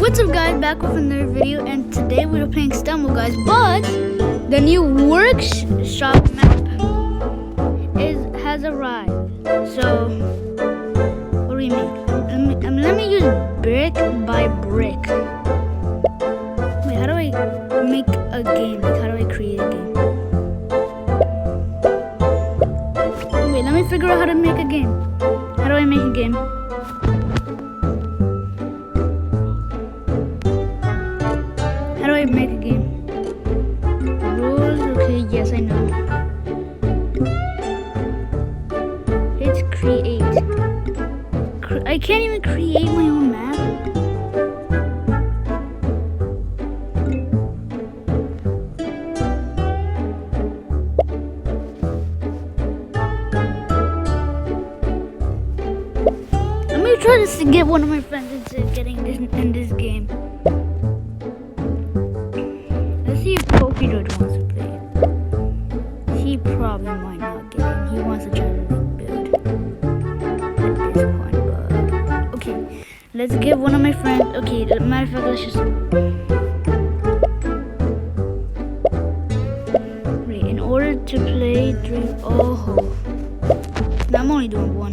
What's up guys, back with another video, and today we're playing Stumble guys, but the new workshop map has arrived. So what do we make? Let me use brick by brick. Wait, how do I make a game? Like, how do I create a game? Wait, let me figure out how to make a game. How do I make a game? How do I make a game? Rules, okay, yes, I know. It's create. I can't even create my own map. Let me try to get one of my friends into getting this in this game. See if Pokey George wants to play it. He probably might not get it. He wants to try to build at this point, but okay. Let's get one of my friends. Okay, matter of fact, let's just wait. In order to play 3, oh, now I'm only doing 1.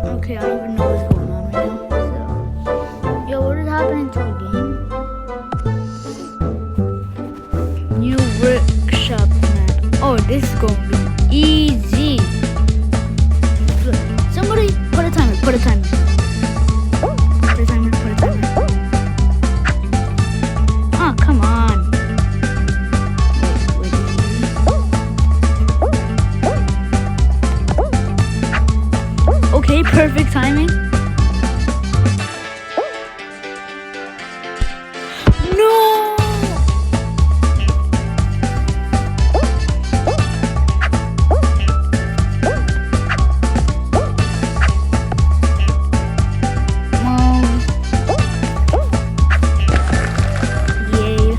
Okay, I don't even know what's going on right now. So, yo, what is happening to the game? New workshop map. Oh, this is gonna be easy. Look, somebody put a timer. Put a timer. Put a timer. Put a timer. Oh, come on. Okay, perfect timing. No! Yay.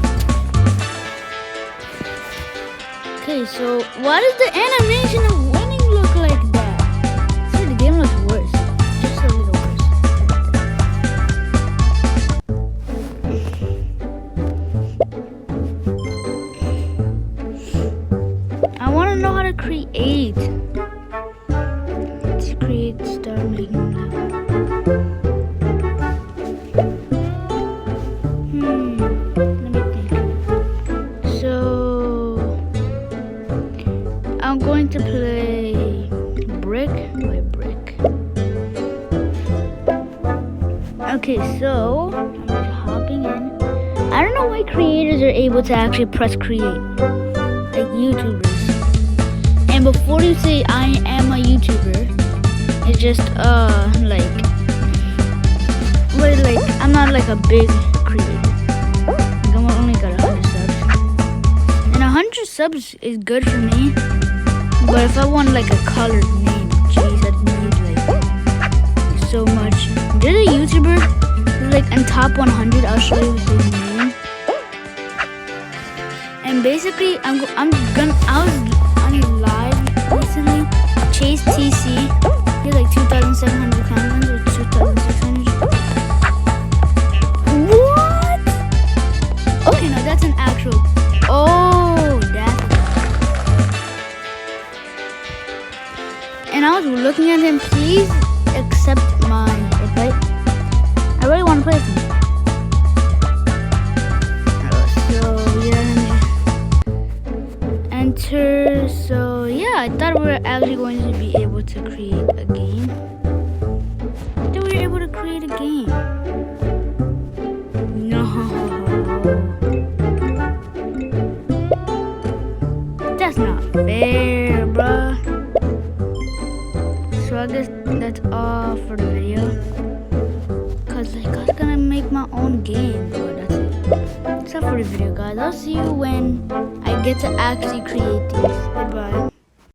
Okay, so why does the animation of winning look like that? The game looks worse. Just a little worse. I want to know how to create. Let's create, start making now. Let me think. So, I'm going to play brick by brick. Okay, so I'm just hopping in. I don't know why creators are able to actually press create, like YouTubers. And before you say I am a YouTuber, it's just like I'm not like a big creator. Like, I'm only got 100 subs, and 100 subs is good for me. But if I want like a colored name, jeez, I'd need like so much. There's a YouTuber like in top 100. I'll show you his name. And basically, I was on live recently. Chase TC. He has like 2,700 comments or 2,600. What? Okay, no, that's an actual. Oh, that's. And I was looking at him, please accept my invite. I really want to play with him. So, yeah, enter. So, yeah, I thought we were actually going to be able to create a game. I thought we were able to create a game. No. That's not fair, bruh. So I guess that's all for the video. Cause like I was gonna make make my own game. But that's it. That's all for the video, guys. I'll see you when I get to actually create these. Goodbye.